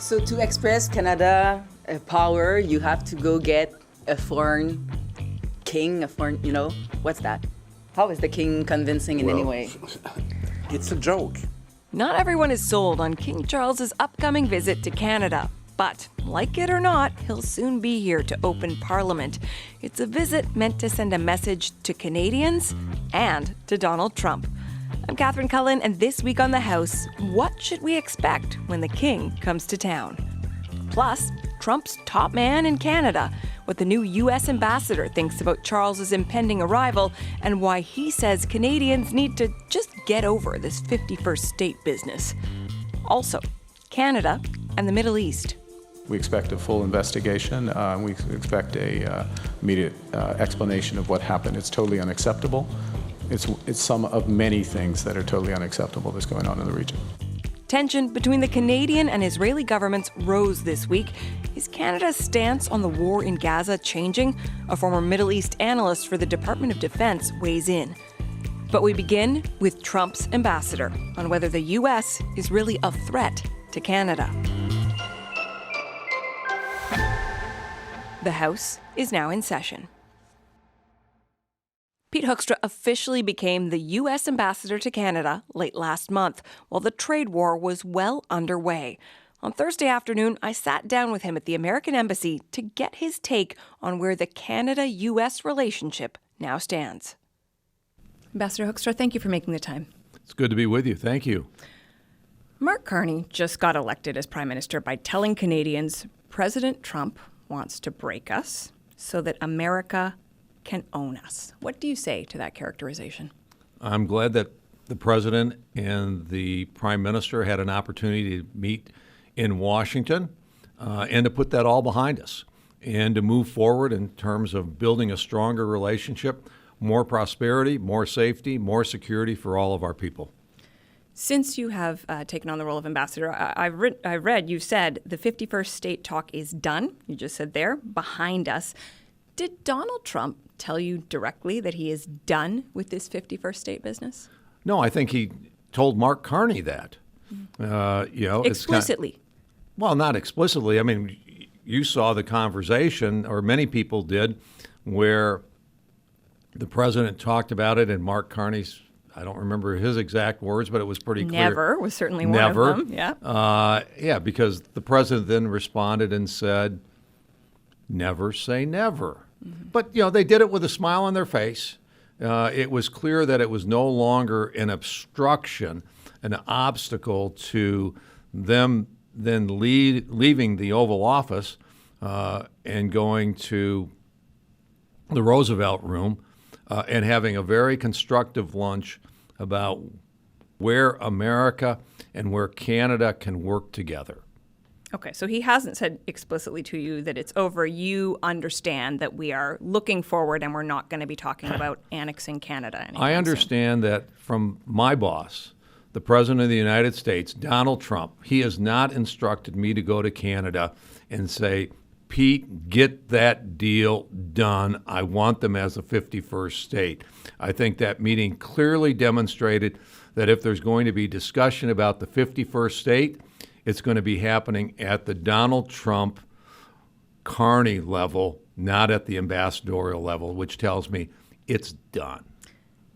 So to express Canada power, you have to go get a foreign king, what's that? How is the king convincing in any way? It's a joke. Not everyone is sold on King Charles's upcoming visit to Canada. But, like it or not, he'll soon be here to open Parliament. It's a visit meant to send a message to Canadians and to Donald Trump. I'm Catherine Cullen, and this week on The House, what should we expect when the King comes to town? Plus, Trump's top man in Canada, what the new U.S. ambassador thinks about Charles's impending arrival, and why he says Canadians need to just get over this 51st state business. Also, Canada and the Middle East. We expect a full investigation. We expect a immediate explanation of what happened. It's totally unacceptable. It's some of many things that are totally unacceptable that's going on in the region. Tension between the Canadian and Israeli governments rose this week. Is Canada's stance on the war in Gaza changing? A former Middle East analyst for the Department of Defense weighs in. But we begin with Trump's ambassador on whether the U.S. is really a threat to Canada. The House is now in session. Pete Hoekstra officially became the U.S. ambassador to Canada late last month, while the trade war was well underway. On Thursday afternoon, I sat down with him at the American Embassy to get his take on where the Canada-U.S. relationship now stands. Ambassador Hoekstra, thank you for making the time. It's good to be with you. Thank you. Mark Carney just got elected as Prime Minister by telling Canadians President Trump wants to break us so that America can own us. What do you say to that characterization? I'm glad that the President and the Prime Minister had an opportunity to meet in Washington and to put that all behind us and to move forward in terms of building a stronger relationship, more prosperity, more safety, more security for all of our people. Since you have taken on the role of ambassador, I read you said the 51st state talk is done. You just said there, behind us. Did Donald Trump tell you directly that he is done with this 51st state business? No, I think he told Mark Carney that. Explicitly? Well, not explicitly. I mean, you saw the conversation, or many people did, where the president talked about it and Mark Carney's, I don't remember his exact words, but it was pretty clear. Never was certainly one of them. Yeah. Because the president then responded and said, never say never. Mm-hmm. But, they did it with a smile on their face. It was clear that it was no longer an obstruction, an obstacle to them then leaving the Oval Office and going to the Roosevelt Room and having a very constructive lunch about where America and where Canada can work together. Okay, so he hasn't said explicitly to you that it's over. You understand that we are looking forward and we're not going to be talking about annexing Canada anytime I understand soon. that from my boss, the President of the United States, Donald Trump. He has not instructed me to go to Canada and say, Pete, get that deal done. I want them as a 51st state. I think that meeting clearly demonstrated that if there's going to be discussion about the 51st state, it's going to be happening at the Donald Trump Carney level, not at the ambassadorial level, which tells me it's done.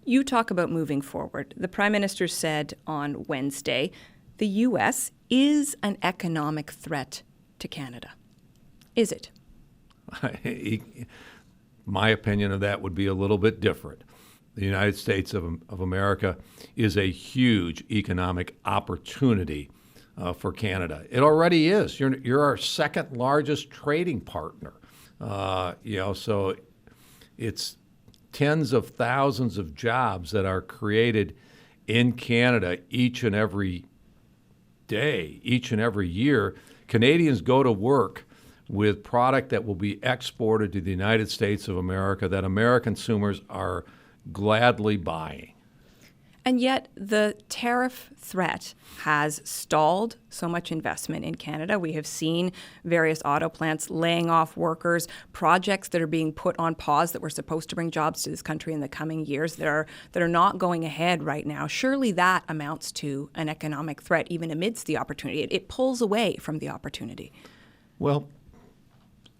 You talk about moving forward. The Prime Minister said on Wednesday, the U.S. is an economic threat to Canada. Is it? My opinion of that would be a little bit different. The United States of America is a huge economic opportunity for Canada. It already is. You're our second largest trading partner. So it's tens of thousands of jobs that are created in Canada each and every day, each and every year. Canadians go to work with product that will be exported to the United States of America that American consumers are gladly buying. And yet the tariff threat has stalled so much investment in Canada. We have seen various auto plants laying off workers, projects that are being put on pause that were supposed to bring jobs to this country in the coming years that are not going ahead right now. Surely that amounts to an economic threat, even amidst the opportunity. It pulls away from the opportunity. Well,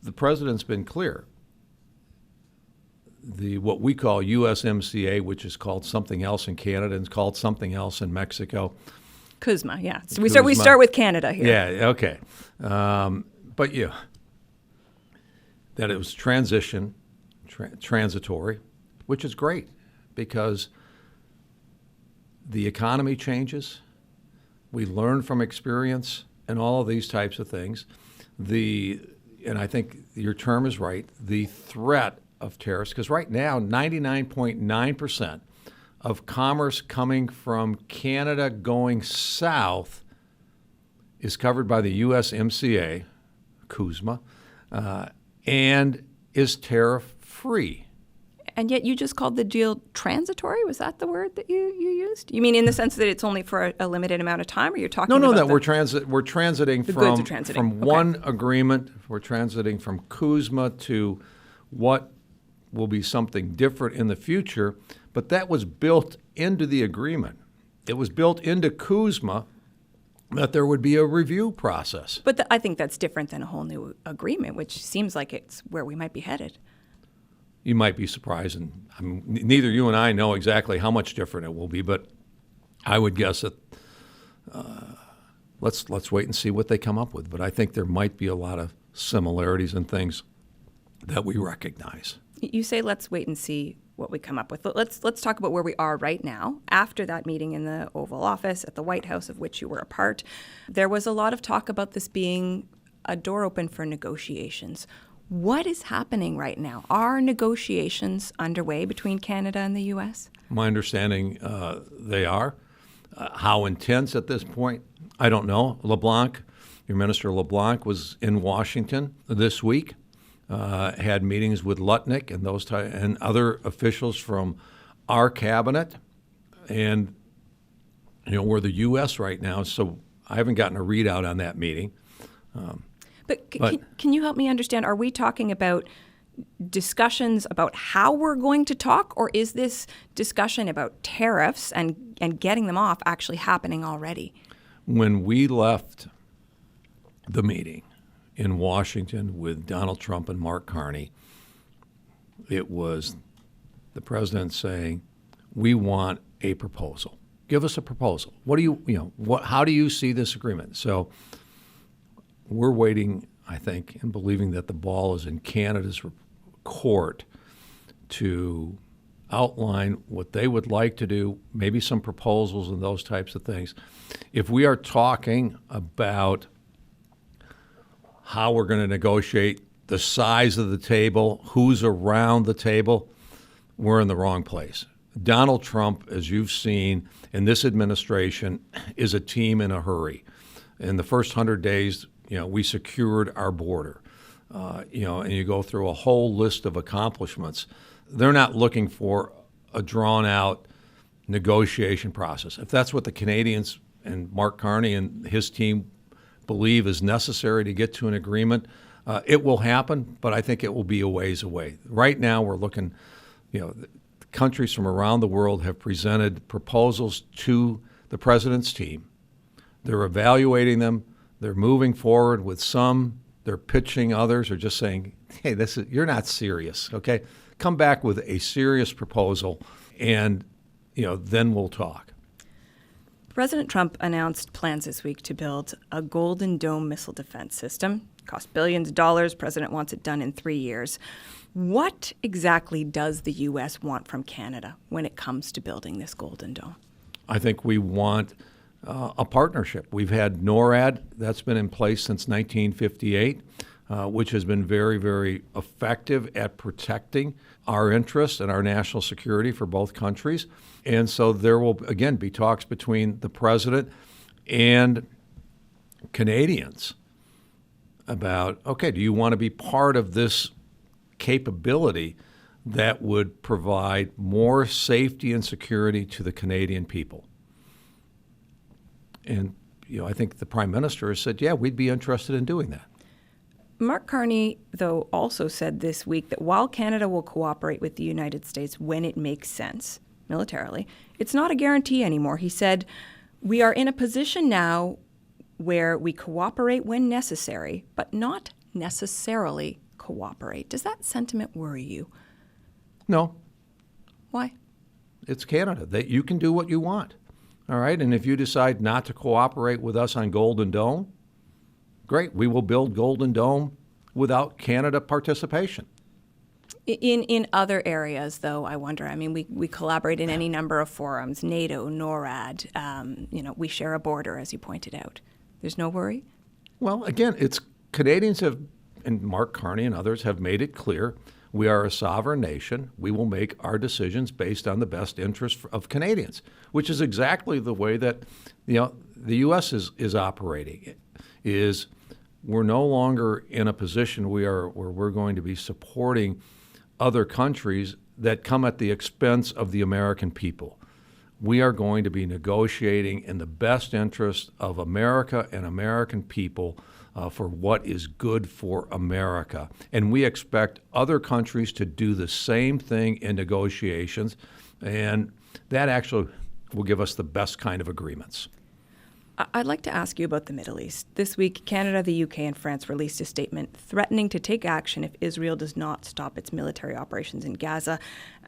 the president's been clear. What we call USMCA, which is called something else in Canada and is called something else in Mexico. CUSMA, yeah. So CUSMA. we start with Canada here. Yeah, okay. But yeah, that it was transitory, which is great because the economy changes. We learn from experience and all of these types of things. And I think your term is right, the threat of tariffs, because right now 99.9% of commerce coming from Canada going south is covered by the USMCA, CUSMA, and is tariff-free. And yet you just called the deal transitory? Was that the word that you used? You mean in the sense that it's only for a limited amount of time, or you're talking about that we're transiting the from, goods are transiting. from Okay. one agreement. We're transiting from CUSMA to what will be something different in the future, but that was built into the agreement. It was built into CUSMA that there would be a review process. But I think that's different than a whole new agreement, which seems like it's where we might be headed. You might be surprised, and neither you and I know exactly how much different it will be, but I would guess that let's wait and see what they come up with. But I think there might be a lot of similarities and things that we recognize. You say let's wait and see what we come up with. Let's talk about where we are right now. After that meeting in the Oval Office at the White House, of which you were a part, there was a lot of talk about this being a door open for negotiations. What is happening right now? Are negotiations underway between Canada and the U.S.? My understanding, they are. How intense at this point, I don't know. LeBlanc, your Minister LeBlanc, was in Washington this week. Had meetings with Lutnick and and other officials from our cabinet, and we're the U.S. right now, so I haven't gotten a readout on that meeting. But can you help me understand? Are we talking about discussions about how we're going to talk, or is this discussion about tariffs and getting them off actually happening already? When we left the meeting in Washington with Donald Trump and Mark Carney, it was the president saying, "We want a proposal. Give us a proposal. What do how do you see this agreement?" So we're waiting, I think, and believing that the ball is in Canada's court to outline what they would like to do, maybe some proposals and those types of things. If we are talking about how we're going to negotiate, the size of the table, who's around the table, we're in the wrong place. Donald Trump, as you've seen, in this administration, is a team in a hurry. In the first 100 days, we secured our border. And you go through a whole list of accomplishments. They're not looking for a drawn-out negotiation process. If that's what the Canadians and Mark Carney and his team believe is necessary to get to an agreement, it will happen, but I think it will be a ways away. Right now, we're looking, countries from around the world have presented proposals to the president's team. They're evaluating them. They're moving forward with some. They're pitching others, or just saying, "Hey, you're not serious. Okay, come back with a serious proposal, and then we'll talk." President Trump announced plans this week to build a Golden Dome missile defense system. Cost billions of dollars. President wants it done in 3 years. What exactly does the U.S. want from Canada when it comes to building this Golden Dome? I think we want a partnership. We've had NORAD, that's been in place since 1958, which has been very, very effective at protecting our interests and our national security for both countries. And so there will, again, be talks between the president and Canadians about, okay, do you want to be part of this capability that would provide more safety and security to the Canadian people. And I think the Prime Minister has said, yeah, we'd be interested in doing that. Mark Carney, though, also said this week that while Canada will cooperate with the United States when it makes sense, militarily, it's not a guarantee anymore. He said, we are in a position now where we cooperate when necessary, but not necessarily cooperate. Does that sentiment worry you? No. Why? It's Canada. You can do what you want. All right? And if you decide not to cooperate with us on Golden Dome, great. We will build Golden Dome without Canada participation. In other areas, though, I wonder. I mean, we collaborate in any number of forums, NATO, NORAD. We share a border, as you pointed out. There's no worry? Well, again, Canadians have, and Mark Carney and others have made it clear, we are a sovereign nation. We will make our decisions based on the best interest of Canadians, which is exactly the way that the U.S. is operating. We're no longer in a position where we're going to be supporting other countries that come at the expense of the American people. We are going to be negotiating in the best interest of America and American people for what is good for America. And we expect other countries to do the same thing in negotiations, and that actually will give us the best kind of agreements. I'd like to ask you about the Middle East. This week, Canada, the UK, and France released a statement threatening to take action if Israel does not stop its military operations in Gaza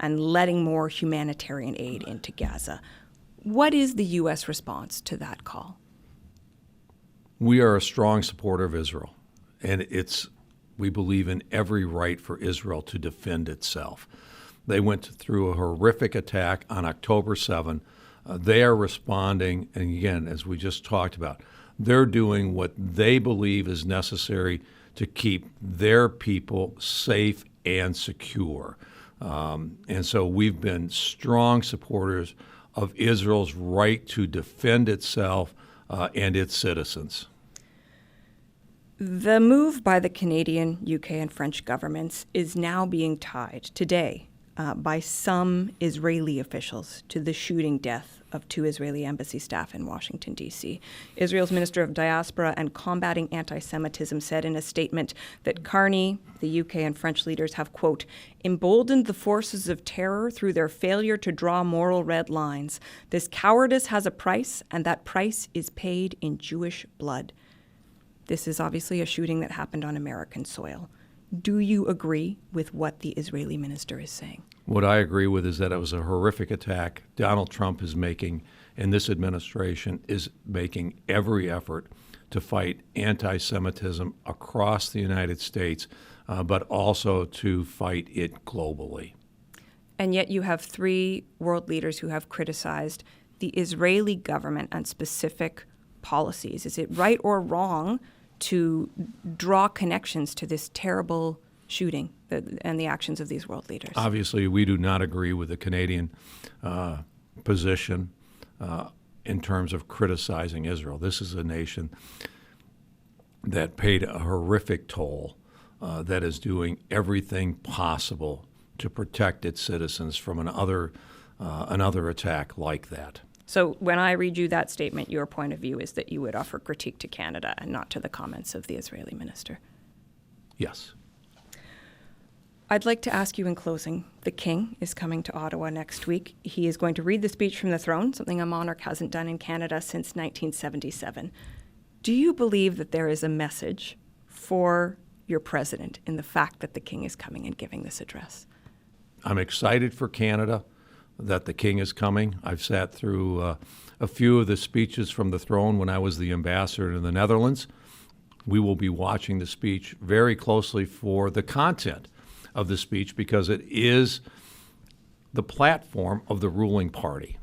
and letting more humanitarian aid into Gaza. What is the U.S. response to that call? We are a strong supporter of Israel, and we believe in every right for Israel to defend itself. They went through a horrific attack on October 7. They are responding, and again, as we just talked about, they're doing what they believe is necessary to keep their people safe and secure. And so we've been strong supporters of Israel's right to defend itself and its citizens. The move by the Canadian, UK, and French governments is now being tied today by some Israeli officials to the shooting death of 2 Israeli embassy staff in Washington, D.C. Israel's Minister of Diaspora and Combating Anti-Semitism said in a statement that Carney, the UK, and French leaders have, quote, emboldened the forces of terror through their failure to draw moral red lines. This cowardice has a price, and that price is paid in Jewish blood. This is obviously a shooting that happened on American soil. Do you agree with what the Israeli minister is saying? What I agree with is that it was a horrific attack. Donald Trump is making, and this administration is making every effort to fight anti-Semitism across the United States, but also to fight it globally. And yet you have 3 world leaders who have criticized the Israeli government and specific policies. Is it right or wrong to draw connections to this terrible shooting and the actions of these world leaders? Obviously, we do not agree with the Canadian position in terms of criticizing Israel. This is a nation that paid a horrific toll, that is doing everything possible to protect its citizens from another attack like that. So when I read you that statement, your point of view is that you would offer critique to Canada and not to the comments of the Israeli minister. Yes. I'd like to ask you in closing, the King is coming to Ottawa next week. He is going to read the speech from the throne, something a monarch hasn't done in Canada since 1977. Do you believe that there is a message for your president in the fact that the King is coming and giving this address? I'm excited for Canada that the King is coming. I've sat through a few of the speeches from the throne when I was the ambassador to the Netherlands. We will be watching the speech very closely for the content of the speech because it is the platform of the ruling party.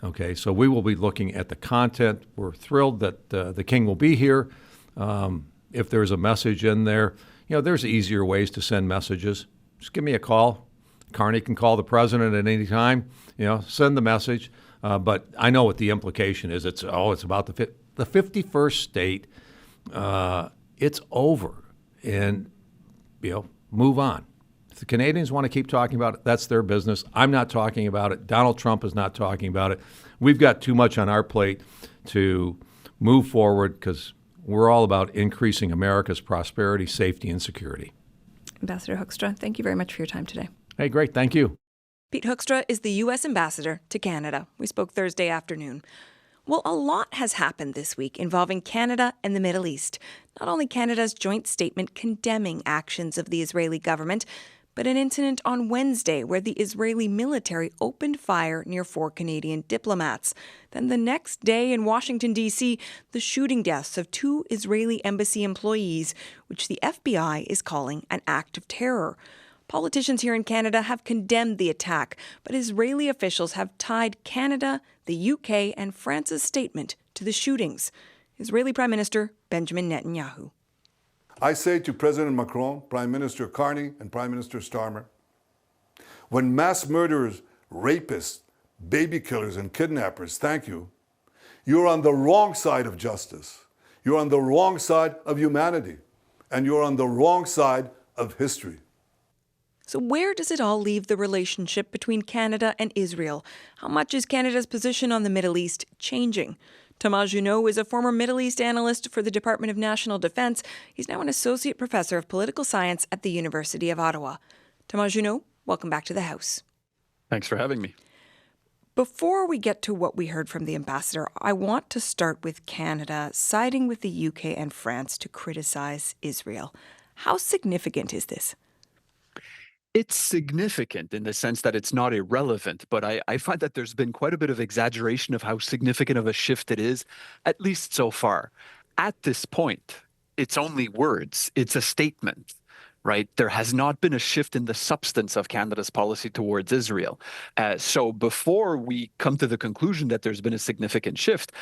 Okay, so we will be looking at the content. We're thrilled that the King will be here. If there's a message in there, there's easier ways to send messages. Just give me a call. Carney can call the president at any time, send the message. But I know what the implication is. It's about the 51st state. It's over, and move on. If the Canadians want to keep talking about it, that's their business. I'm not talking about it. Donald Trump is not talking about it. We've got too much on our plate to move forward because we're all about increasing America's prosperity, safety, and security. Ambassador Hoekstra, thank you very much for your time today. Hey, great. Thank you. Pete Hoekstra is the U.S. ambassador to Canada. We spoke Thursday afternoon. Well, a lot has happened this week involving Canada and the Middle East. Not only Canada's joint statement condemning actions of the Israeli government, but an incident on Wednesday where the Israeli military opened fire near 4 Canadian diplomats. Then the next day in Washington, D.C., the shooting deaths of 2 Israeli embassy employees, which the FBI is calling an act of terror. Politicians here in Canada have condemned the attack, but Israeli officials have tied Canada, the UK, and France's statement to the shootings. Israeli Prime Minister Benjamin Netanyahu. I say to President Macron, Prime Minister Carney, and Prime Minister Starmer, when mass murderers, rapists, baby killers, and kidnappers thank you, you're on the wrong side of justice. You're on the wrong side of humanity. And you're on the wrong side of history. So where does it all leave the relationship between Canada and Israel? How much is Canada's position on the Middle East changing? Thomas Junot is a former Middle East analyst for the Department of National Defense. He's now an associate professor of political science at the University of Ottawa. Thomas Junot, welcome back to the House. Thanks for having me. Before we get to what we heard from the ambassador, I want to start with Canada siding with the UK and France to criticize Israel. How significant is this? It's significant in the sense that it's not irrelevant, but I find that there's been quite a bit of exaggeration of how significant of a shift it is, at least so far. At this point, it's only words. It's a statement, right? There has not been a shift in the substance of Canada's policy towards Israel. So before we come to the conclusion that there's been a significant shift,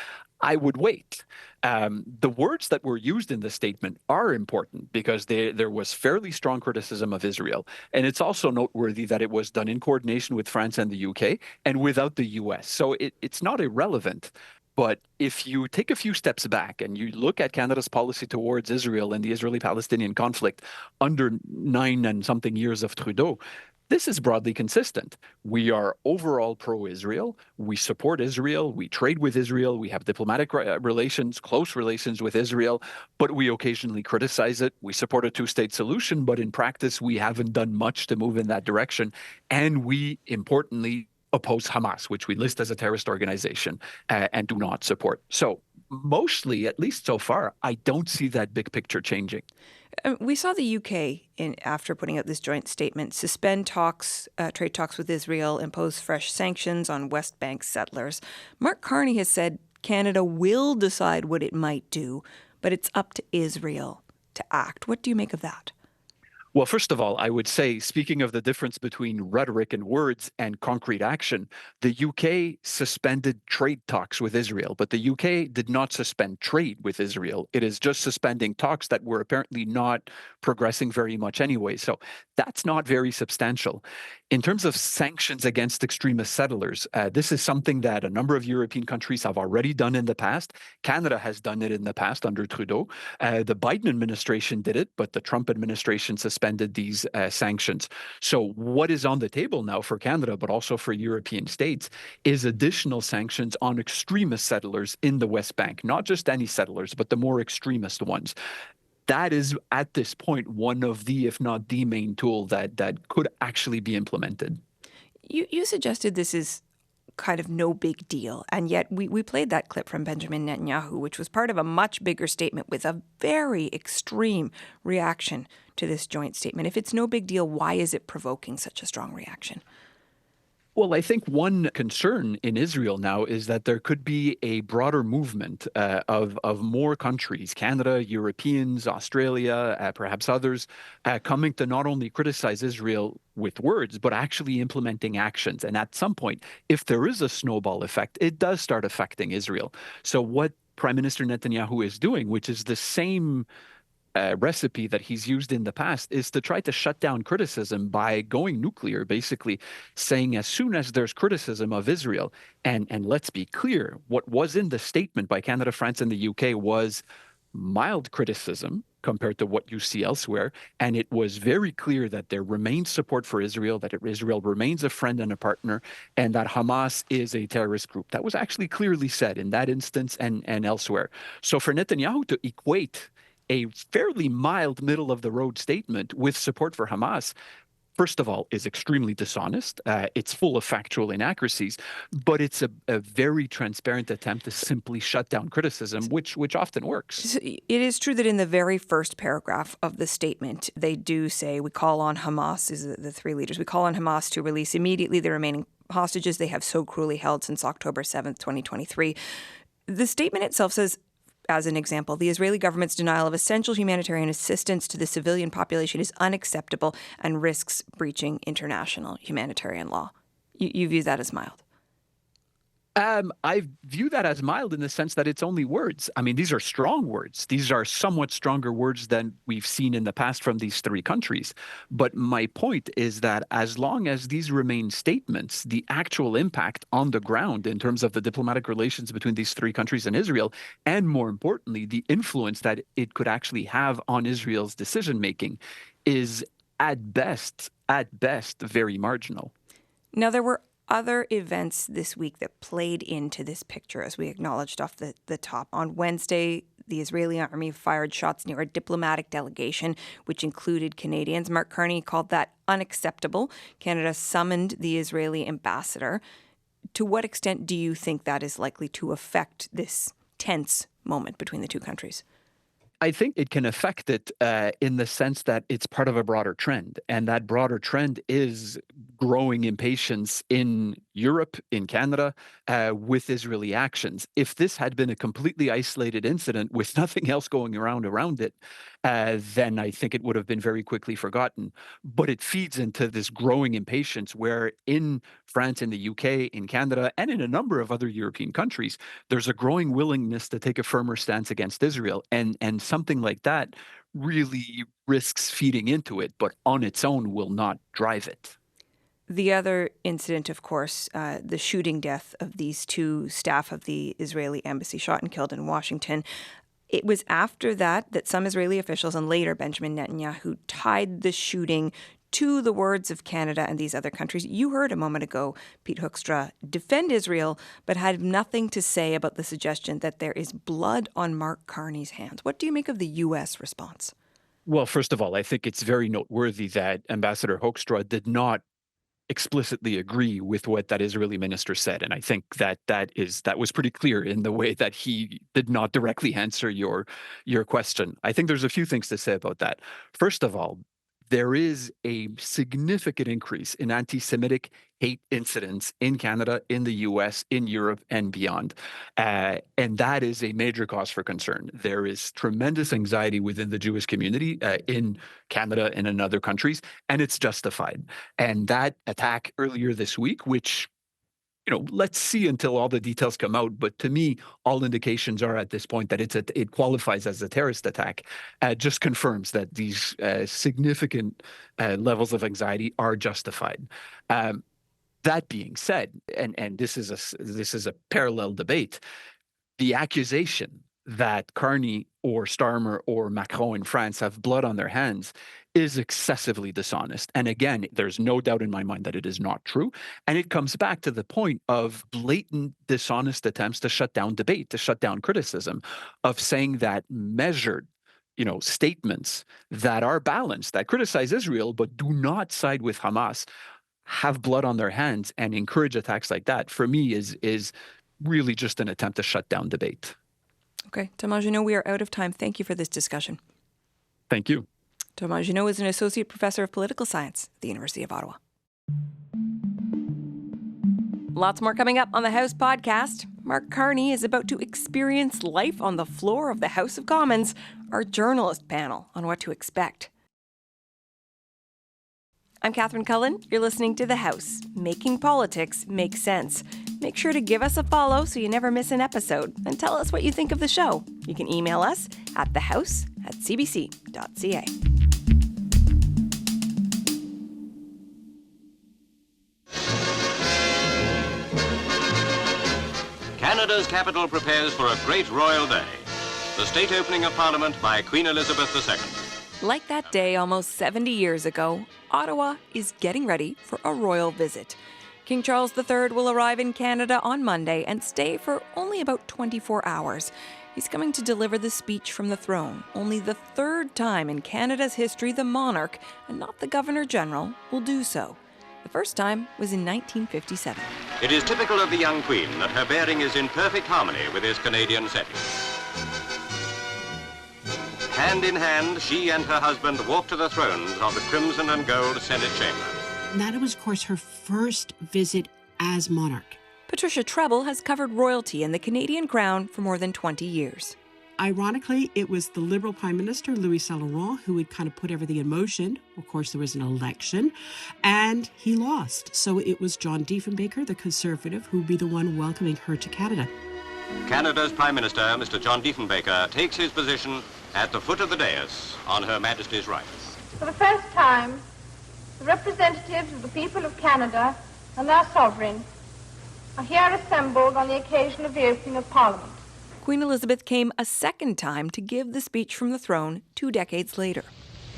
I would wait. The words that were used in the statement are important because there was fairly strong criticism of Israel. And it's also noteworthy that it was done in coordination with France and the UK and without the US. So it's not irrelevant. But if you take a few steps back and you look at Canada's policy towards Israel and the Israeli-Palestinian conflict under 9 and something years of Trudeau, this is broadly consistent. We are overall pro-Israel. We support Israel. We trade with Israel. We have diplomatic relations, close relations with Israel, but we occasionally criticize it. We support a two-state solution, but in practice, we haven't done much to move in that direction. And we, importantly, oppose Hamas, which we list as a terrorist organization and do not support. So mostly, at least so far, I don't see that big picture changing. We saw the UK, after putting out this joint statement, suspend trade talks with Israel, impose fresh sanctions on West Bank settlers. Mark Carney has said Canada will decide what it might do, but it's up to Israel to act. What do you make of that? Well, first of all, I would say, speaking of the difference between rhetoric and words and concrete action, the UK suspended trade talks with Israel, but the UK did not suspend trade with Israel. It is just suspending talks that were apparently not progressing very much anyway. So that's not very substantial. In terms of sanctions against extremist settlers, this is something that a number of European countries have already done in the past. Canada has done it in the past under Trudeau. The Biden administration did it, but the Trump administration suspended these sanctions. So what is on the table now for Canada, but also for European states, is additional sanctions on extremist settlers in the West Bank, not just any settlers, but the more extremist ones. That is, at this point, one of the, if not the main tool that could actually be implemented. You suggested this is kind of no big deal, and yet we played that clip from Benjamin Netanyahu, which was part of a much bigger statement with a very extreme reaction to this joint statement. If it's no big deal, why is it provoking such a strong reaction? Well, I think one concern in Israel now is that there could be a broader movement of more countries, Canada, Europeans, Australia, perhaps others, coming to not only criticize Israel with words, but actually implementing actions. And at some point, if there is a snowball effect, it does start affecting Israel. So what Prime Minister Netanyahu is doing, which is the same recipe that he's used in the past, is to try to shut down criticism by going nuclear, basically saying as soon as there's criticism of Israel, and let's be clear, what was in the statement by Canada, France, and the UK was mild criticism compared to what you see elsewhere. And it was very clear that there remains support for Israel, that Israel remains a friend and a partner, and that Hamas is a terrorist group. That was actually clearly said in that instance and elsewhere. So for Netanyahu to equate a fairly mild middle of the road statement with support for Hamas, first of all, is extremely dishonest. It's full of factual inaccuracies, but it's a very transparent attempt to simply shut down criticism, which often works. So it is true that in the very first paragraph of the statement, they do say, we call on Hamas, is the three leaders, we call on Hamas to release immediately the remaining hostages they have so cruelly held since October 7th, 2023. The statement itself says, as an example, the Israeli government's denial of essential humanitarian assistance to the civilian population is unacceptable and risks breaching international humanitarian law. You view that as mild? I view that as mild in the sense that it's only words. I mean, these are strong words. These are somewhat stronger words than we've seen in the past from these three countries. But my point is that as long as these remain statements, the actual impact on the ground in terms of the diplomatic relations between these three countries and Israel, and more importantly, the influence that it could actually have on Israel's decision-making is at best, very marginal. Now, there were other events this week that played into this picture, as we acknowledged off the top. On Wednesday, the Israeli army fired shots near a diplomatic delegation, which included Canadians. Mark Carney called that unacceptable. Canada summoned the Israeli ambassador. To what extent do you think that is likely to affect this tense moment between the two countries? I think it can affect it in the sense that it's part of a broader trend. And that broader trend is growing impatience in Europe, in Canada, with Israeli actions. If this had been a completely isolated incident with nothing else going around it, then I think it would have been very quickly forgotten. But it feeds into this growing impatience where in France, in the UK, in Canada, and in a number of other European countries, there's a growing willingness to take a firmer stance against Israel. And something like that really risks feeding into it, but on its own will not drive it. The other incident, of course, the shooting death of these two staff of the Israeli embassy shot and killed in Washington. It was after that some Israeli officials and later Benjamin Netanyahu tied the shooting to the words of Canada and these other countries. You heard a moment ago Pete Hoekstra defend Israel, but had nothing to say about the suggestion that there is blood on Mark Carney's hands. What do you make of the U.S. response? Well, first of all, I think it's very noteworthy that Ambassador Hoekstra did not explicitly agree with what that Israeli minister said. And I think that was pretty clear in the way that he did not directly answer your question. I think there's a few things to say about that. First of all, there is a significant increase in anti-Semitic hate incidents in Canada, in the US, in Europe, and beyond. And that is a major cause for concern. There is tremendous anxiety within the Jewish community in Canada and in other countries, and it's justified. And that attack earlier this week, which let's see until all the details come out. But to me, all indications are at this point that it qualifies as a terrorist attack. Just confirms that these significant levels of anxiety are justified. That being said, and this is a parallel debate, the accusation that Carney or Starmer or Macron in France have blood on their hands is excessively dishonest. And again, there's no doubt in my mind that it is not true. And it comes back to the point of blatant dishonest attempts to shut down debate, to shut down criticism, of saying that measured statements that are balanced, that criticize Israel but do not side with Hamas, have blood on their hands and encourage attacks like that, for me is really just an attempt to shut down debate. Okay, Thomas Junot, we are out of time. Thank you for this discussion. Thank you. Thomas Junot is an associate professor of political science at the University of Ottawa. Lots more coming up on the House podcast. Mark Carney is about to experience life on the floor of the House of Commons, our journalist panel on what to expect. I'm Catherine Cullen. You're listening to The House, making politics make sense. Make sure to give us a follow so you never miss an episode, and tell us what you think of the show. You can email us at thehouse@cbc.ca. Canada's capital prepares for a great royal day. the state opening of Parliament by Queen Elizabeth II. Like that day almost 70 years ago, Ottawa is getting ready for a royal visit. King Charles III will arrive in Canada on Monday and stay for only about 24 hours. He's coming to deliver the speech from the throne, only the third time in Canada's history the monarch, and not the Governor-General, will do so. The first time was in 1957. It is typical of the young Queen that her bearing is in perfect harmony with his Canadian setting. Hand in hand, she and her husband walk to the thrones of the crimson and gold Senate chamber. That was, of course, her first visit as monarch. Patricia Treble has covered royalty and the Canadian crown for more than 20 years. Ironically, it was the Liberal Prime Minister, Louis Saint-Laurent, who had kind of put everything in motion. Of course, there was an election, and he lost. So it was John Diefenbaker, the Conservative, who would be the one welcoming her to Canada. Canada's Prime Minister, Mr. John Diefenbaker, takes his position at the foot of the dais on Her Majesty's right. For the first time, the representatives of the people of Canada and their sovereign are here assembled on the occasion of the opening of Parliament. Queen Elizabeth came a second time to give the speech from the throne 2 decades later.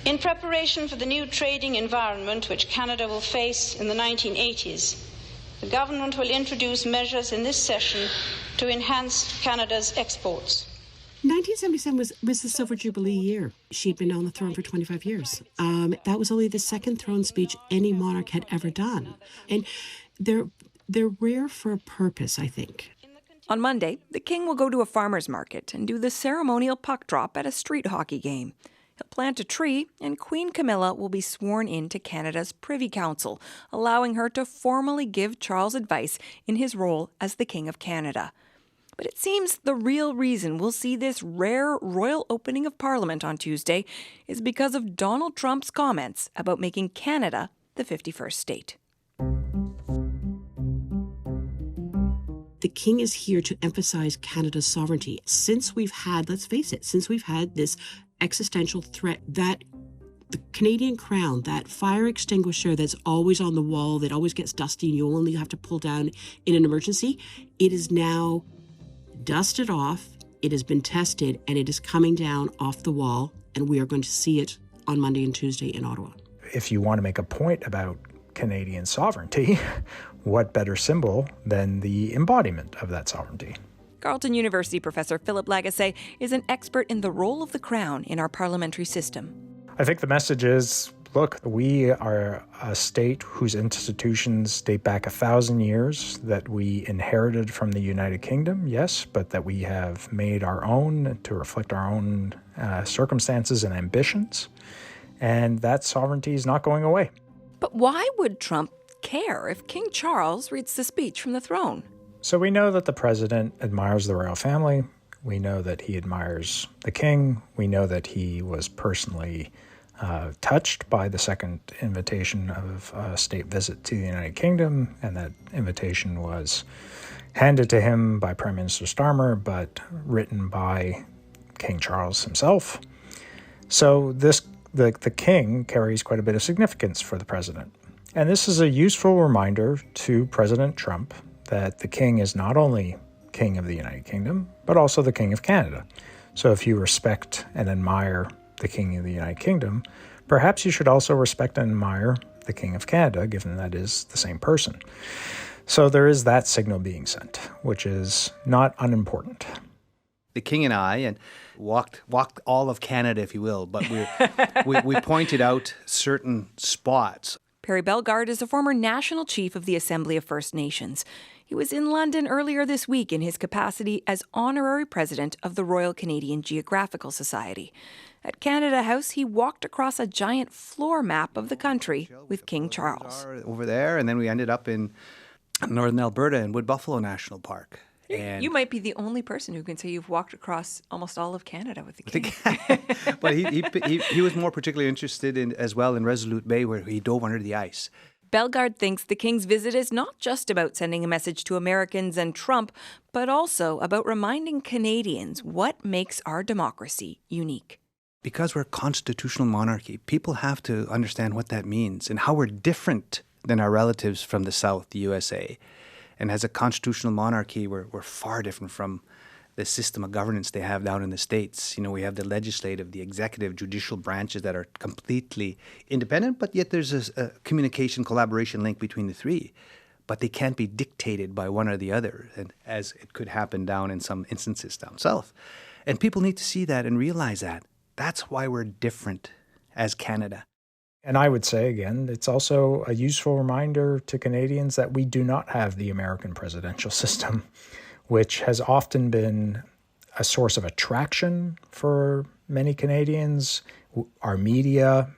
In preparation for the new trading environment which Canada will face in the 1980s, the government will introduce measures in this session to enhance Canada's exports. 1977 was the Silver Jubilee year. She'd been on the throne for 25 years. That was only the second throne speech any monarch had ever done. And they're rare for a purpose, I think. On Monday, the king will go to a farmer's market and do the ceremonial puck drop at a street hockey game. He'll plant a tree, and Queen Camilla will be sworn into Canada's Privy Council, allowing her to formally give Charles advice in his role as the King of Canada. But it seems the real reason we'll see this rare royal opening of Parliament on Tuesday is because of Donald Trump's comments about making Canada the 51st state. The king is here to emphasize Canada's sovereignty. Since we've had, let's face it, since we've had this existential threat that the Canadian crown, that fire extinguisher that's always on the wall, that always gets dusty and you only have to pull down in an emergency, it is now dusted off, it has been tested, and it is coming down off the wall, and we are going to see it on Monday and Tuesday in Ottawa. If you want to make a point about Canadian sovereignty, what better symbol than the embodiment of that sovereignty? Carleton University professor Philip Lagasse is an expert in the role of the crown in our parliamentary system. I think the message is, look, we are a state whose institutions date back 1,000 years, that we inherited from the United Kingdom, yes, but that we have made our own to reflect our own circumstances and ambitions. And that sovereignty is not going away. But why would Trump care if King Charles reads the speech from the throne? So we know that the president admires the royal family. We know that he admires the king. We know that he was personally touched by the second invitation of a state visit to the United Kingdom, and that invitation was handed to him by Prime Minister Starmer, but written by King Charles himself. So the king carries quite a bit of significance for the president. And this is a useful reminder to President Trump that the king is not only king of the United Kingdom, but also the king of Canada. So if you respect and admire the king of the United Kingdom, perhaps you should also respect and admire the king of Canada, given that is the same person. So there is that signal being sent, which is not unimportant. The king and I walked all of Canada, if you will, but we pointed out certain spots. Perry Bellegarde is a former national chief of the Assembly of First Nations. He was in London earlier this week in his capacity as honorary president of the Royal Canadian Geographical Society. At Canada House, he walked across a giant floor map of the country with King Charles. Over there, and then we ended up in northern Alberta in Wood Buffalo National Park. And you might be the only person who can say you've walked across almost all of Canada with the king. But he was more particularly interested as well in Resolute Bay, where he dove under the ice. Bellegarde thinks the king's visit is not just about sending a message to Americans and Trump, but also about reminding Canadians what makes our democracy unique. Because we're a constitutional monarchy, people have to understand what that means and how we're different than our relatives from the South, the USA. And as a constitutional monarchy, we're far different from the system of governance they have down in the States. You know, we have the legislative, the executive, judicial branches that are completely independent, but yet there's a communication, collaboration link between the three. But they can't be dictated by one or the other, and as it could happen down in some instances down south. And people need to see that and realize that. That's why we're different as Canada. And I would say, again, it's also a useful reminder to Canadians that we do not have the American presidential system, which has often been a source of attraction for many Canadians. Our media,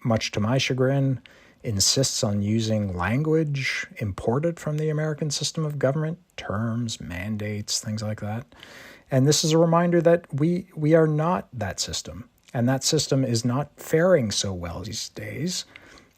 much to my chagrin, insists on using language imported from the American system of government, terms, mandates, things like that. And this is a reminder that we are not that system. And that system is not faring so well these days.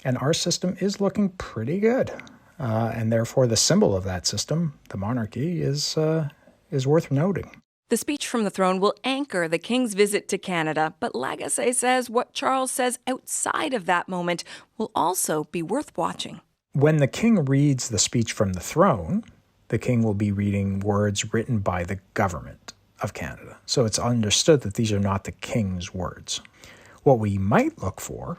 And our system is looking pretty good. And therefore, the symbol of that system, the monarchy, is worth noting. The speech from the throne will anchor the King's visit to Canada, but Lagacé says what Charles says outside of that moment will also be worth watching. When the King reads the speech from the throne, the King will be reading words written by the government of Canada. So it's understood that these are not the King's words. What we might look for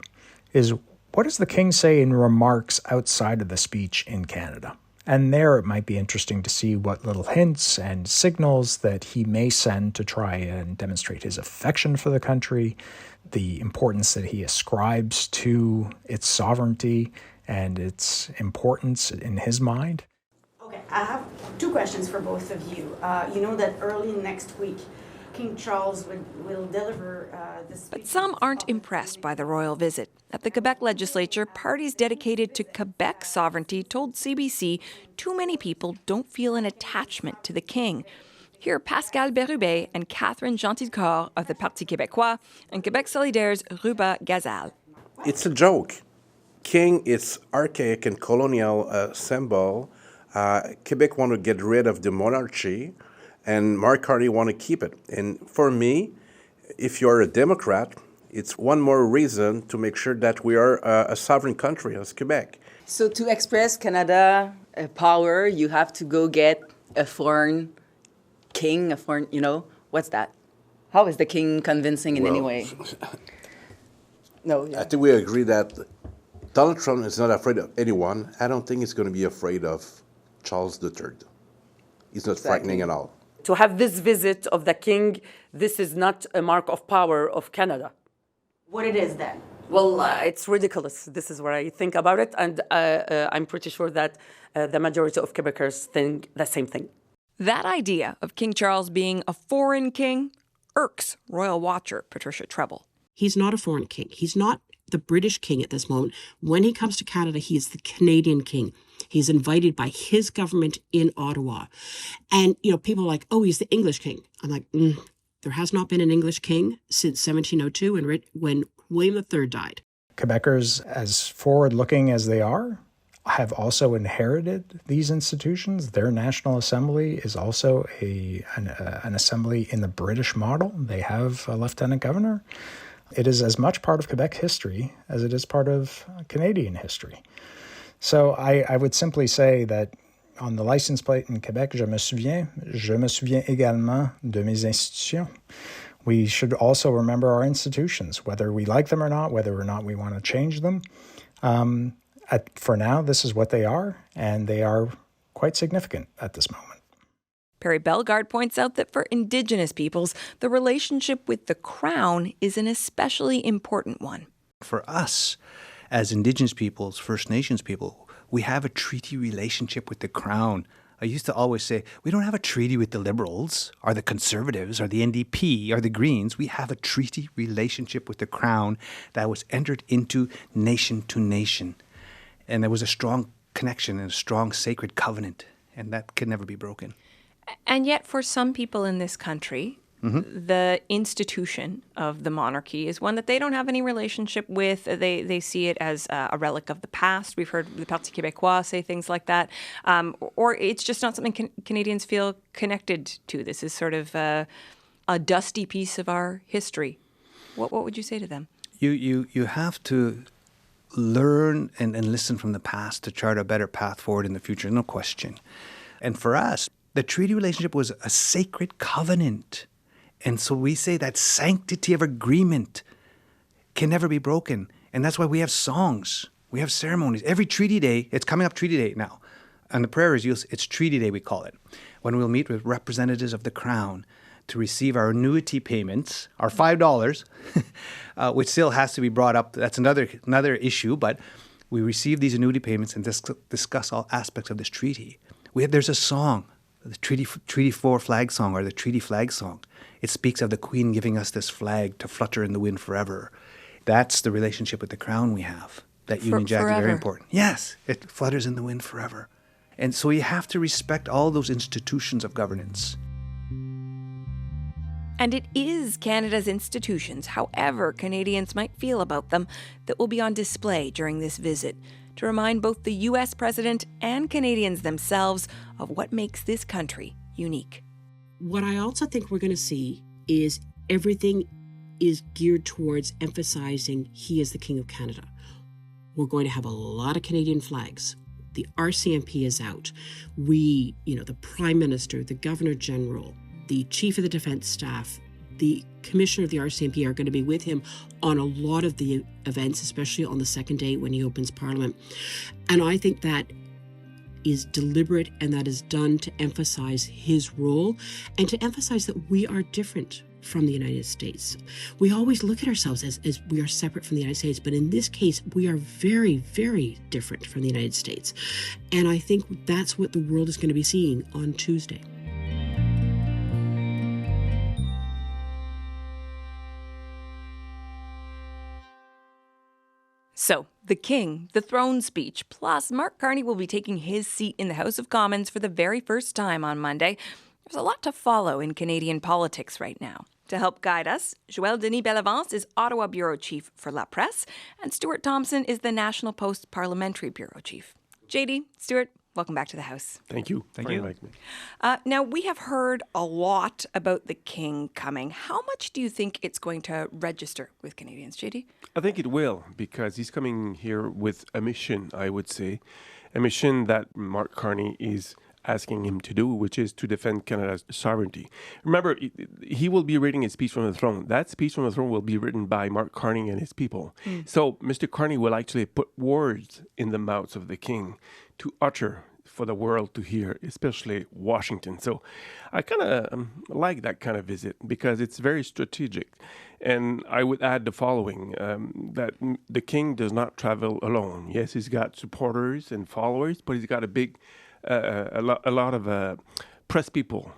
is, what does the King say in remarks outside of the speech in Canada? And there it might be interesting to see what little hints and signals that he may send to try and demonstrate his affection for the country, the importance that he ascribes to its sovereignty and its importance in his mind. Okay, I have two questions for both of you. You know that early next week, King Charles will deliver the speech. But some aren't impressed by the royal visit. At the Quebec legislature, parties dedicated to Quebec sovereignty told CBC too many people don't feel an attachment to the king. Here, Pascal Bérubé and Catherine Gentilcorps of the Parti québécois and Québec Solidaire's Ruba Gazal. It's a joke. King is archaic and colonial symbol. Quebec want to get rid of the monarchy, and Mark Carney want to keep it. And for me, if you're a Democrat, it's one more reason to make sure that we are a sovereign country as Quebec. So to express Canada power, you have to go get a foreign king, a foreign, what's that? How is the king convincing in any way? No. Yeah. I think we agree that Donald Trump is not afraid of anyone. I don't think he's going to be afraid of Charles III. He's not frightening at all. To have this visit of the king, this is not a mark of power of Canada. What it is then? Well, it's ridiculous. This is what I think about it, and I'm pretty sure that the majority of Quebecers think the same thing. That idea of King Charles being a foreign king irks royal watcher Patricia Treble. He's not a foreign king. He's not the British king at this moment. When he comes to Canada, he is the Canadian king. He's invited by his government in Ottawa. And, people are like, oh, he's the English king. I'm like, there has not been an English king since 1702 when William III died. Quebecers, as forward-looking as they are, have also inherited these institutions. Their National Assembly is also an assembly in the British model. They have a lieutenant governor. It is as much part of Quebec history as it is part of Canadian history. So I would simply say that on the license plate in Quebec, je me souviens également de mes institutions. We should also remember our institutions, whether we like them or not, whether or not we want to change them. For now, this is what they are, and they are quite significant at this moment. Perry Bellegarde points out that for Indigenous peoples, the relationship with the Crown is an especially important one. For us, as Indigenous peoples, First Nations people, we have a treaty relationship with the Crown. I used to always say, we don't have a treaty with the Liberals, or the Conservatives, or the NDP, or the Greens. We have a treaty relationship with the Crown that was entered into nation to nation. And there was a strong connection and a strong sacred covenant, and that can never be broken. And yet, for some people in this country, the institution of the monarchy is one that they don't have any relationship with. They see it as a relic of the past. We've heard the Parti québécois say things like that. Or it's just not something Canadians feel connected to. This is sort of a dusty piece of our history. What would you say to them? You have to learn and listen from the past to chart a better path forward in the future, no question. And for us, The treaty relationship was a sacred covenant. And so we say that sanctity of agreement can never be broken. And that's why we have songs. We have ceremonies. Every treaty day, it's coming up treaty day now. And the prayers, it's treaty day, we call it, when we'll meet with representatives of the Crown to receive our annuity payments, our $5, which still has to be brought up. That's another issue, but we receive these annuity payments and discuss all aspects of this treaty. There's a song, the Treaty 4 flag song, or the Treaty Flag song. It speaks of the Queen giving us this flag to flutter in the wind forever. That's the relationship with the Crown we have. That Union Jack is very important. Yes, it flutters in the wind forever. And so you have to respect all those institutions of governance. And it is Canada's institutions, however Canadians might feel about them, that will be on display during this visit to remind both the U.S. president and Canadians themselves of what makes this country unique. What I also think we're going to see is everything is geared towards emphasizing he is the King of Canada. We're going to have a lot of Canadian flags. The RCMP is out. The Prime Minister, the Governor General, the Chief of the Defence Staff, the Commissioner of the RCMP are going to be with him on a lot of the events, especially on the second day when he opens Parliament. And I think that is deliberate and that is done to emphasize his role and to emphasize that we are different from the United States. We always look at ourselves as we are separate from the United States, but in this case, we are very, very different from the United States. And I think that's what the world is going to be seeing on Tuesday. So, the King, the throne speech, plus Mark Carney will be taking his seat in the House of Commons for the very first time on Monday. There's a lot to follow in Canadian politics right now. To help guide us, Joël Denis Bellavance is Ottawa Bureau Chief for La Presse, and Stuart Thompson is the National Post Parliamentary Bureau Chief. JD, Stuart, welcome back to the House. Thank you. Thank you. Inviting me. Now, we have heard a lot about the King coming. How much do you think it's going to register with Canadians, JD? I think it will, because he's coming here with a mission, I would say, a mission that Mark Carney is asking him to do, which is to defend Canada's sovereignty. Remember, he will be reading his speech from the throne. That speech from the throne will be written by Mark Carney and his people. So Mr. Carney will actually put words in the mouths of the King to utter for the world to hear, especially Washington. So I kind of like that kind of visit because it's very strategic. And I would add the following, that the King does not travel alone. Yes, he's got supporters and followers, but he's got a lot of press people,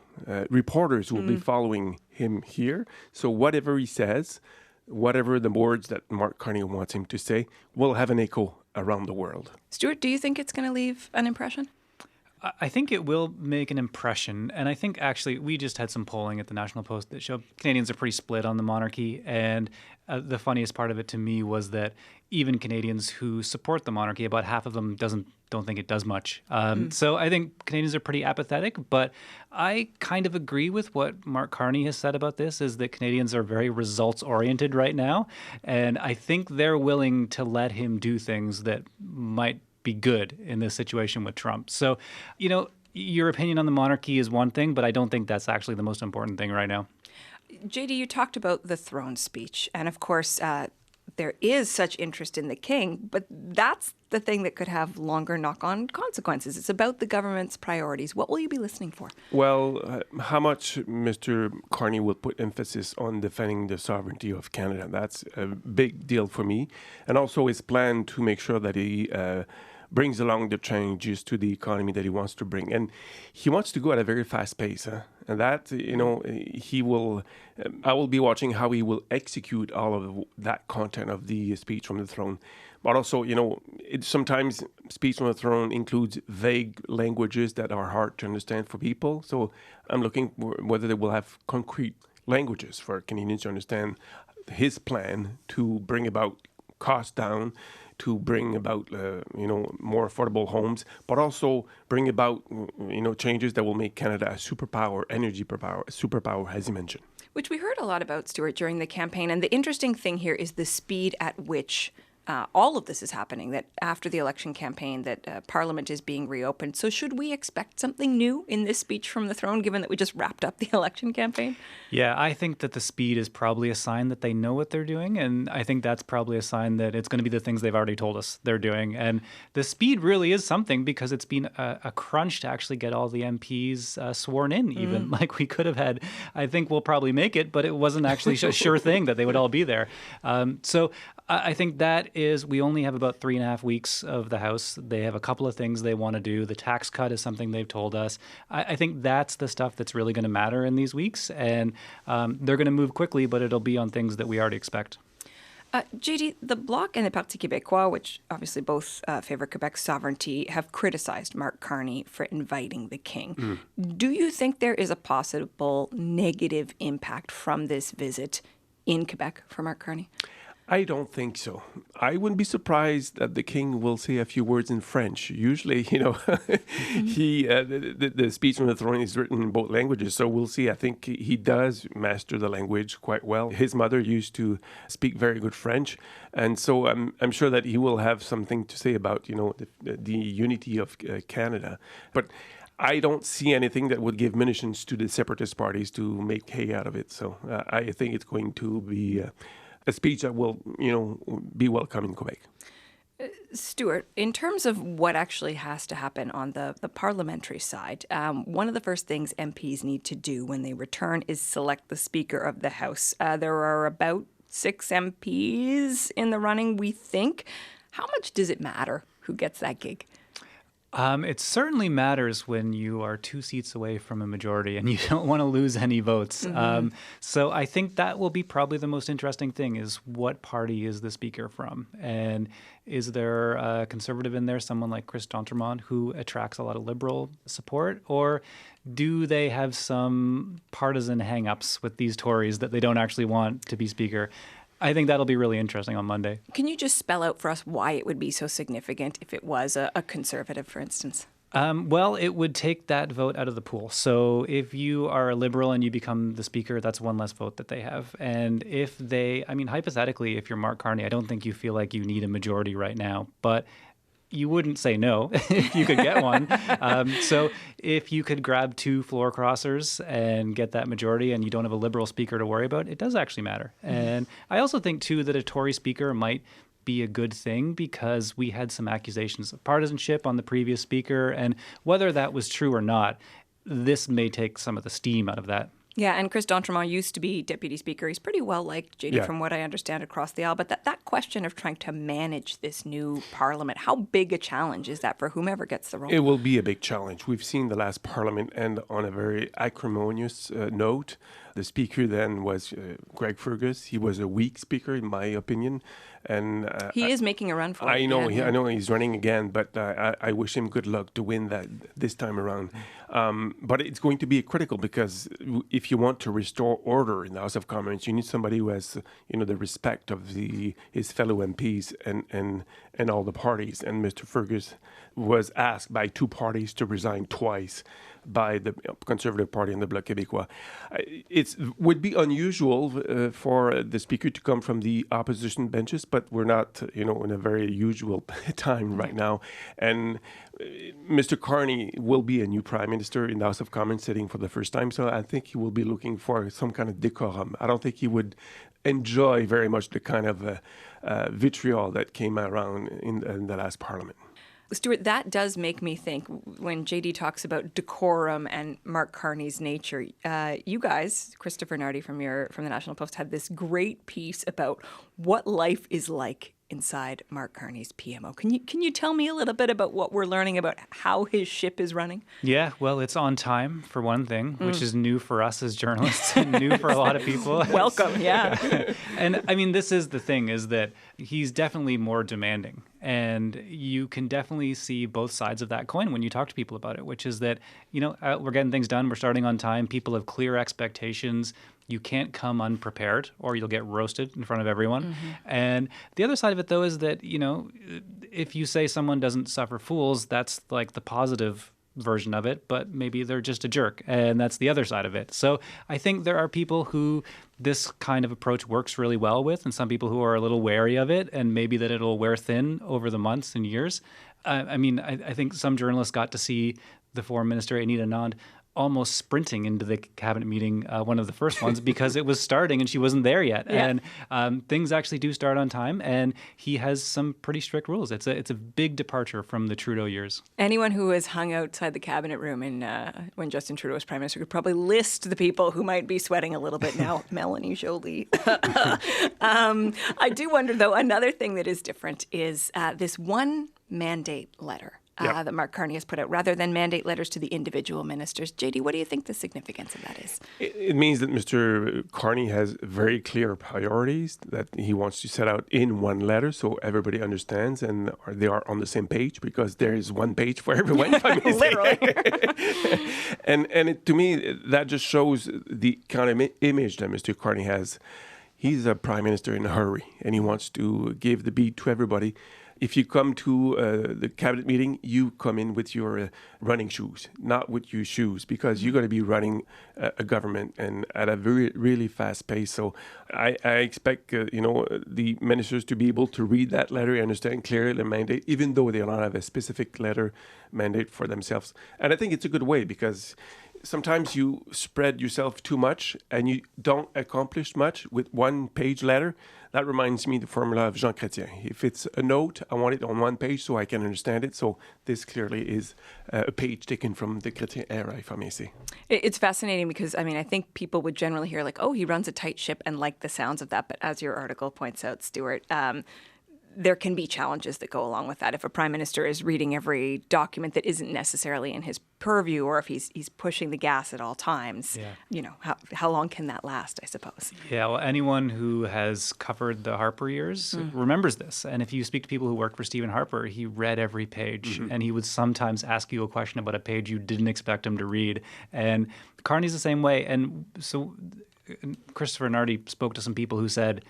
reporters who will be following him here. So whatever he says, whatever the words that Mark Carney wants him to say, will have an echo around the world. Stuart, do you think it's going to leave an impression? I think it will make an impression. And I think actually we just had some polling at the National Post that showed Canadians are pretty split on the monarchy. And the funniest part of it to me was that even Canadians who support the monarchy, about half of them don't think it does much. So I think Canadians are pretty apathetic, but I kind of agree with what Mark Carney has said about this, is that Canadians are very results-oriented right now. And I think they're willing to let him do things that might be good in this situation with Trump. So, your opinion on the monarchy is one thing, but I don't think that's actually the most important thing right now. JD, you talked about the throne speech, and of course, there is such interest in the King, but that's the thing that could have longer knock-on consequences. It's about the government's priorities. What will you be listening for? Well, how much Mr. Carney will put emphasis on defending the sovereignty of Canada. That's a big deal for me. And also his plan to make sure that he brings along the changes to the economy that he wants to bring. And he wants to go at a very fast pace. And that, I will be watching how he will execute all of that content of the speech from the throne. But also, sometimes speech from the throne includes vague languages that are hard to understand for people. So I'm looking whether they will have concrete languages for Canadians to understand his plan to bring about costs down, to bring about, more affordable homes, but also bring about, changes that will make Canada a superpower, superpower, as you mentioned. Which we heard a lot about, Stuart, during the campaign. And the interesting thing here is the speed at which all of this is happening, that after the election campaign, that Parliament is being reopened. So should we expect something new in this speech from the throne, given that we just wrapped up the election campaign? Yeah, I think that the speed is probably a sign that they know what they're doing. And I think that's probably a sign that it's going to be the things they've already told us they're doing. And the speed really is something, because it's been a crunch to actually get all the MPs sworn in, even. Like, we could have had, I think we'll probably make it, but it wasn't actually a sure thing that they would all be there. So I think that is, we only have about 3.5 weeks of the House. They have a couple of things they want to do. The tax cut is something they've told us. I think that's the stuff that's really going to matter in these weeks. And they're going to move quickly, but it'll be on things that we already expect. JD, the Bloc and the Parti Québécois, which obviously both favor Quebec's sovereignty, have criticized Mark Carney for inviting the king. Do you think there is a possible negative impact from this visit in Quebec for Mark Carney? I don't think so. I wouldn't be surprised that the king will say a few words in French. Usually, the speech from the throne is written in both languages, so we'll see. I think he does master the language quite well. His mother used to speak very good French, and so I'm sure that he will have something to say about the unity of Canada. But I don't see anything that would give munitions to the separatist parties to make hay out of it. So I think it's going to be a speech that will, be welcome in Quebec. Stuart, in terms of what actually has to happen on the parliamentary side, one of the first things MPs need to do when they return is select the Speaker of the House. There are about 6 MPs in the running, we think. How much does it matter who gets that gig? It certainly matters when you are 2 seats away from a majority and you don't want to lose any votes. So I think that will be probably the most interesting thing, is what party is the speaker from? And is there a conservative in there, someone like Chris d'Entremont, who attracts a lot of Liberal support? Or do they have some partisan hang-ups with these Tories that they don't actually want to be speaker? I think that'll be really interesting on Monday. Can you just spell out for us why it would be so significant if it was a conservative, for instance? Well, it would take that vote out of the pool. So if you are a Liberal and you become the Speaker, that's one less vote that they have. And if hypothetically, if you're Mark Carney, I don't think you feel like you need a majority right now. But you wouldn't say no if you could get one. So if you could grab 2 floor crossers and get that majority, and you don't have a Liberal speaker to worry about, it does actually matter. And I also think, too, that a Tory speaker might be a good thing, because we had some accusations of partisanship on the previous speaker. And whether that was true or not, this may take some of the steam out of that. Yeah, and Chris d'Entremont used to be Deputy Speaker. He's pretty well liked, JD, from what I understand, across the aisle. But that question of trying to manage this new Parliament, how big a challenge is that for whomever gets the role? It will be a big challenge. We've seen the last Parliament end on a very acrimonious note. The Speaker then was Greg Fergus. He was a weak Speaker, in my opinion. And he is making a run for it. I know he's running again, but I wish him good luck to win that this time around. But it's going to be critical, because if you want to restore order in the House of Commons, you need somebody who has the respect of his fellow MPs and all the parties. And Mr. Fergus was asked by 2 parties to resign twice, by the Conservative Party and the Bloc Québécois. It would be unusual for the Speaker to come from the opposition benches, but we're not, in a very usual time right now. And Mr. Carney will be a new Prime Minister in the House of Commons sitting for the first time, so I think he will be looking for some kind of decorum. I don't think he would enjoy very much the kind of vitriol that came around in the last Parliament. Stuart, that does make me think, when JD talks about decorum and Mark Carney's nature, you guys, Christopher Nardi from the National Post, had this great piece about what life is like inside Mark Carney's PMO. Can you tell me a little bit about what we're learning about how his ship is running? Yeah, well, it's on time, for one thing, which is new for us as journalists and new for a lot of people. Welcome, yeah. And I mean, this is the thing, is that he's definitely more demanding. And you can definitely see both sides of that coin when you talk to people about it, which is that, we're getting things done, we're starting on time, people have clear expectations. You can't come unprepared or you'll get roasted in front of everyone. And the other side of it, though, is that, if you say someone doesn't suffer fools, that's like the positive version of it, but maybe they're just a jerk, and that's the other side of it. So I think there are people who this kind of approach works really well with, and some people who are a little wary of it, and maybe that it'll wear thin over the months and years. I think some journalists got to see the Foreign Minister, Anita Anand, almost sprinting into the cabinet meeting, one of the first ones, because it was starting and she wasn't there yet. Yeah. And things actually do start on time, and he has some pretty strict rules. It's a big departure from the Trudeau years. Anyone who has hung outside the cabinet room when Justin Trudeau was Prime Minister could probably list the people who might be sweating a little bit now. Melanie Joly. I do wonder, though, another thing that is different is this one mandate letter that Mark Carney has put out, rather than mandate letters to the individual ministers. JD, what do you think the significance of that is? It means that Mr. Carney has very clear priorities that he wants to set out in one letter so everybody understands and they are on the same page, because there is one page for everyone. If I may say. Literally. To me, that just shows the kind of image that Mr. Carney has. He's a prime minister in a hurry, and he wants to give the beat to everybody. If you come to the cabinet meeting, you come in with your running shoes, not with your shoes, because you're going to be running a government and at a really fast pace. So I expect the ministers to be able to read that letter and understand clearly the mandate, even though they don't have a specific letter mandate for themselves. And I think it's a good way, because sometimes you spread yourself too much and you don't accomplish much with one-page letter. That reminds me of the formula of Jean Chrétien. If it's a note, I want it on one page so I can understand it. So this clearly is a page taken from the Chrétien era, if I may say. It's fascinating because, I think people would generally hear like, oh, he runs a tight ship and like the sounds of that. But as your article points out, Stuart, there can be challenges that go along with that. If a prime minister is reading every document that isn't necessarily in his purview, or if he's pushing the gas at all times, how long can that last, I suppose? Yeah, well, anyone who has covered the Harper years remembers this. And if you speak to people who worked for Stephen Harper, he read every page, and he would sometimes ask you a question about a page you didn't expect him to read. And Carney's the same way. And so Christopher Nardi spoke to some people who said,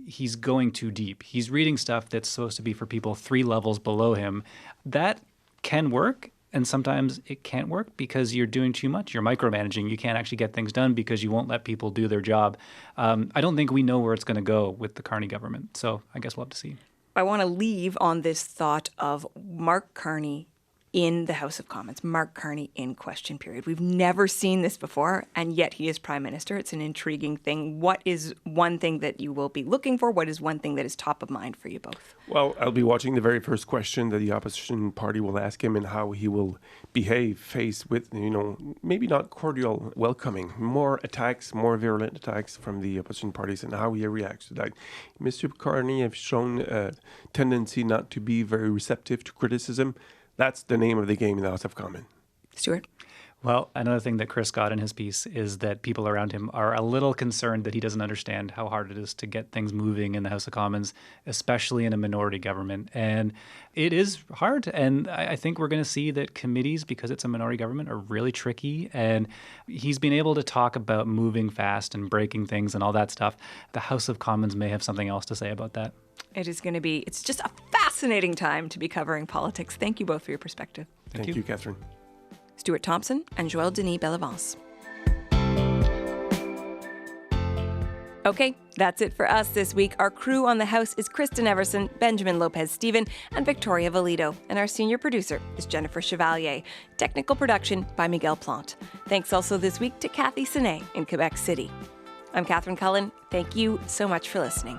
he's going too deep. He's reading stuff that's supposed to be for people 3 levels below him. That can work, and sometimes it can't work because you're doing too much. You're micromanaging. You can't actually get things done because you won't let people do their job. I don't think we know where it's going to go with the Carney government, so I guess we'll have to see. I want to leave on this thought of Mark Carney in the House of Commons, Mark Carney in question period. We've never seen this before, and yet he is Prime Minister. It's an intriguing thing. What is one thing that you will be looking for? What is one thing that is top of mind for you both? Well, I'll be watching the very first question that the opposition party will ask him and how he will behave faced with, maybe not cordial welcoming, more attacks, more virulent attacks from the opposition parties, and how he reacts to that. Mr. Carney has shown a tendency not to be very receptive to criticism. That's the name of the game in the House of Commons. Stuart? Well, another thing that Chris got in his piece is that people around him are a little concerned that he doesn't understand how hard it is to get things moving in the House of Commons, especially in a minority government. And it is hard. And I think we're going to see that committees, because it's a minority government, are really tricky. And he's been able to talk about moving fast and breaking things and all that stuff. The House of Commons may have something else to say about that. It's just a fascinating time to be covering politics. Thank you both for your perspective. Thank you, Catherine. Stuart Thompson and Joël Denis Bellevance. Okay, that's it for us this week. Our crew on the House is Kristen Everson, Benjamin Lopez-Stephen, and Victoria Valido. And our senior producer is Jennifer Chevalier. Technical production by Miguel Plante. Thanks also this week to Kathy Sine in Quebec City. I'm Catherine Cullen. Thank you so much for listening.